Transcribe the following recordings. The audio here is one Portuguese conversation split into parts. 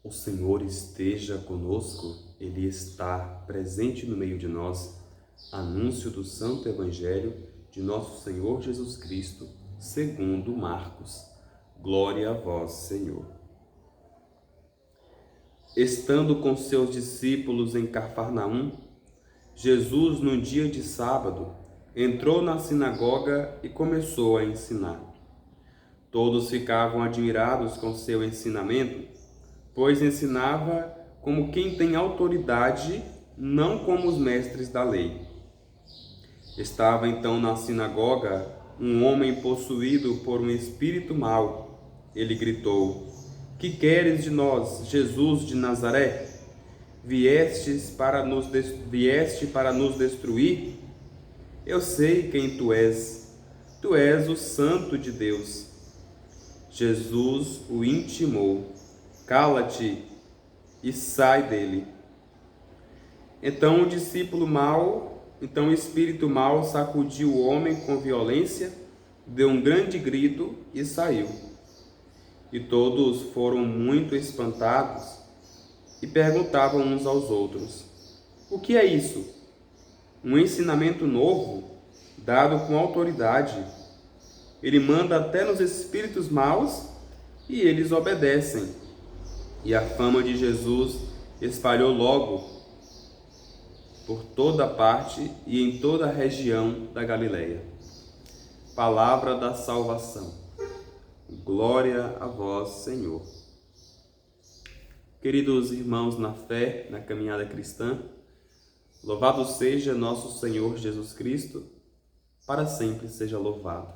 O Senhor esteja conosco, Ele está presente no meio de nós. Anúncio do Santo Evangelho de nosso Senhor Jesus Cristo, segundo Marcos. Glória a vós, Senhor. Estando com seus discípulos em Cafarnaum, Jesus, num dia de sábado, entrou na sinagoga e começou a ensinar. Todos ficavam admirados com seu ensinamento, pois ensinava como quem tem autoridade, não como os mestres da lei. Estava então na sinagoga um homem possuído por um espírito mau. Ele gritou: "Que queres de nós, Jesus de Nazaré? Vieste para nos destruir? Eu sei quem tu és o Santo de Deus." Jesus o intimou: "Cala-te e sai dele." Então o espírito mau sacudiu o homem com violência, deu um grande grito e saiu. E todos foram muito espantados e perguntavam uns aos outros: "O que é isso? Um ensinamento novo, dado com autoridade. Ele manda até nos espíritos maus e eles obedecem." E a fama de Jesus espalhou logo por toda parte e em toda a região da Galileia. Palavra da salvação. Glória a vós, Senhor. Queridos irmãos na fé, na caminhada cristã, louvado seja nosso Senhor Jesus Cristo, para sempre seja louvado.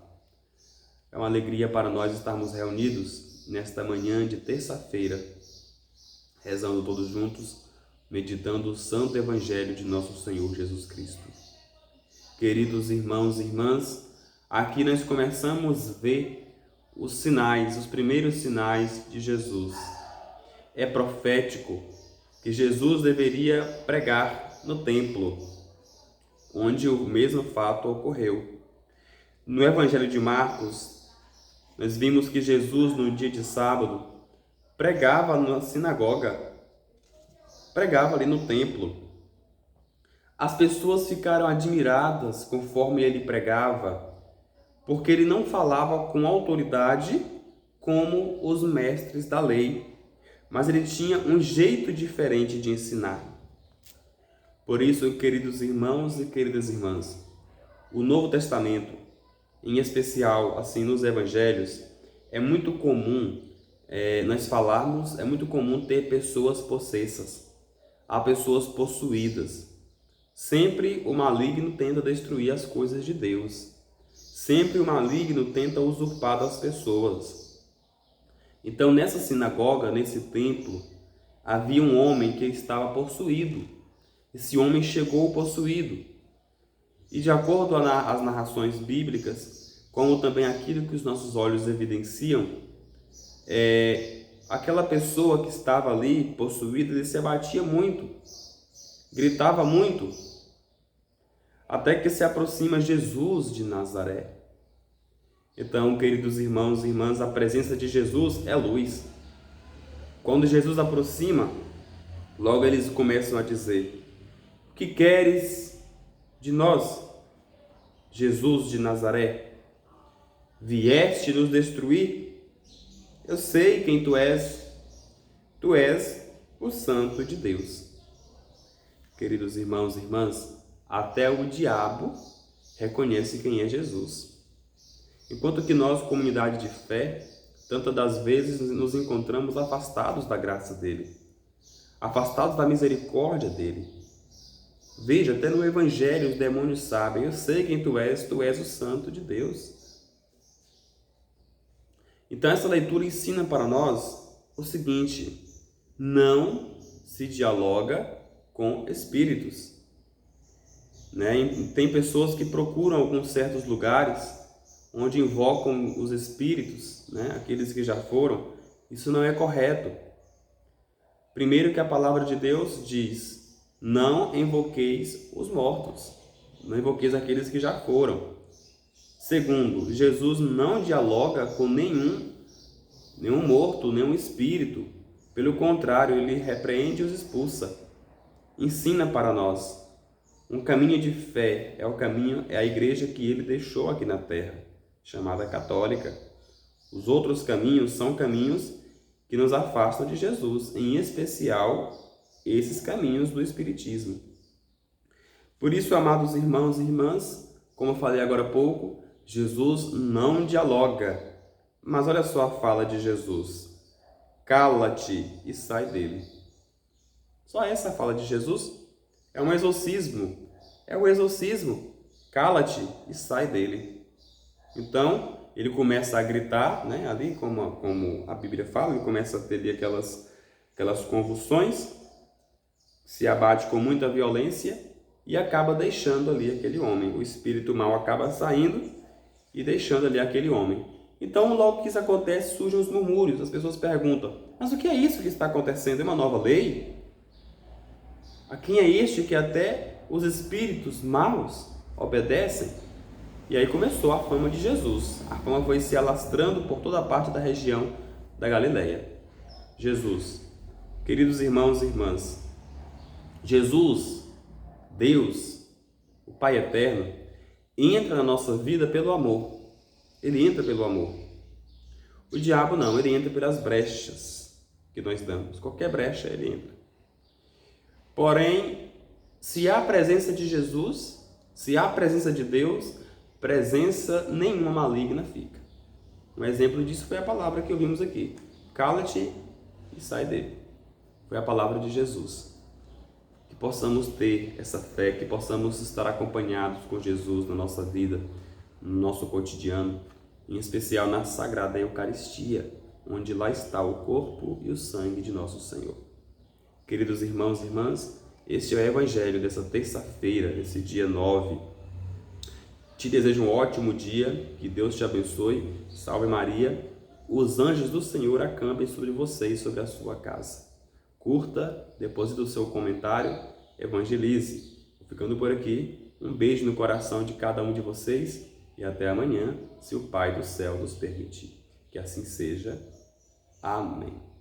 É uma alegria para nós estarmos reunidos nesta manhã de terça-feira, rezando todos juntos, meditando o Santo Evangelho de nosso Senhor Jesus Cristo. Queridos irmãos e irmãs, aqui nós começamos a ver os primeiros sinais de Jesus. É profético que Jesus deveria pregar no templo, onde o mesmo fato ocorreu. No Evangelho de Marcos, nós vimos que Jesus, no dia de sábado, pregava na sinagoga, pregava ali no templo. As pessoas ficaram admiradas conforme ele pregava, porque ele não falava com autoridade como os mestres da lei, mas ele tinha um jeito diferente de ensinar. Por isso, queridos irmãos e queridas irmãs, o Novo Testamento, em especial assim nos Evangelhos, é muito comum é muito comum ter pessoas possessas. Há pessoas possuídas. Sempre o maligno tenta destruir as coisas de Deus. Sempre o maligno tenta usurpar das pessoas. Então, nessa sinagoga, nesse templo, havia um homem que estava possuído. Esse homem chegou possuído. E de acordo às narrações bíblicas, como também aquilo que os nossos olhos evidenciam, aquela pessoa que estava ali possuída, ele se abatia muito, gritava muito, até que se aproxima Jesus de Nazaré. Então, queridos irmãos e irmãs, a presença de Jesus é luz. Quando Jesus aproxima, logo eles começam a dizer: "O que queres de nós, Jesus de Nazaré? Vieste nos destruir? Eu sei quem tu és o Santo de Deus." Queridos irmãos e irmãs, até o diabo reconhece quem é Jesus. Enquanto que nós, comunidade de fé, tantas das vezes nos encontramos afastados da graça dele, afastados da misericórdia dele. Veja, até no Evangelho os demônios sabem: eu sei quem tu és o Santo de Deus. Então essa leitura ensina para nós o seguinte: não se dialoga com espíritos. Tem pessoas que procuram alguns certos lugares onde invocam os espíritos, aqueles que já foram. Isso não é correto. Primeiro, que a palavra de Deus diz: não invoqueis os mortos, não invoqueis aqueles que já foram. Segundo, Jesus não dialoga com nenhum morto, nenhum espírito. Pelo contrário, ele repreende e os expulsa. Ensina para nós. Um caminho de fé é a igreja que ele deixou aqui na terra, chamada católica. Os outros caminhos são caminhos que nos afastam de Jesus, em especial esses caminhos do Espiritismo. Por isso, amados irmãos e irmãs, como eu falei agora há pouco, Jesus não dialoga. Mas olha só a fala de Jesus: cala-te e sai dele. Só essa fala de Jesus é um exorcismo. É o exorcismo. Cala-te e sai dele. Então, ele começa a gritar, né? Ali, como a Bíblia fala, ele começa a ter ali aquelas convulsões, se abate com muita violência e acaba deixando ali aquele homem. O espírito mau acaba saindo e deixando ali aquele homem. Então, logo que isso acontece, surgem os murmúrios. As pessoas perguntam: mas o que é isso que está acontecendo? É uma nova lei? A quem é este que até os espíritos maus obedecem? E aí começou a fama de Jesus. A fama foi se alastrando por toda a parte da região da Galileia. Jesus, queridos irmãos e irmãs, Jesus, Deus, o Pai Eterno, entra na nossa vida pelo amor. Ele entra pelo amor. O diabo não, ele entra pelas brechas que nós damos. Qualquer brecha ele entra. Porém, se há a presença de Jesus, se há a presença de Deus, presença nenhuma maligna fica. Um exemplo disso foi a palavra que ouvimos aqui: cala-te e sai dele. Foi a palavra de Jesus. Que possamos ter essa fé, que possamos estar acompanhados com Jesus na nossa vida, no nosso cotidiano, em especial na Sagrada Eucaristia, onde lá está o corpo e o sangue de nosso Senhor. Queridos irmãos e irmãs, este é o Evangelho dessa terça-feira, desse dia 9. Te desejo um ótimo dia, que Deus te abençoe, salve Maria, os anjos do Senhor acampem sobre você e sobre a sua casa. Curta, deposite o seu comentário, evangelize. Ficando por aqui, um beijo no coração de cada um de vocês e até amanhã, se o Pai do céu nos permitir. Que assim seja. Amém.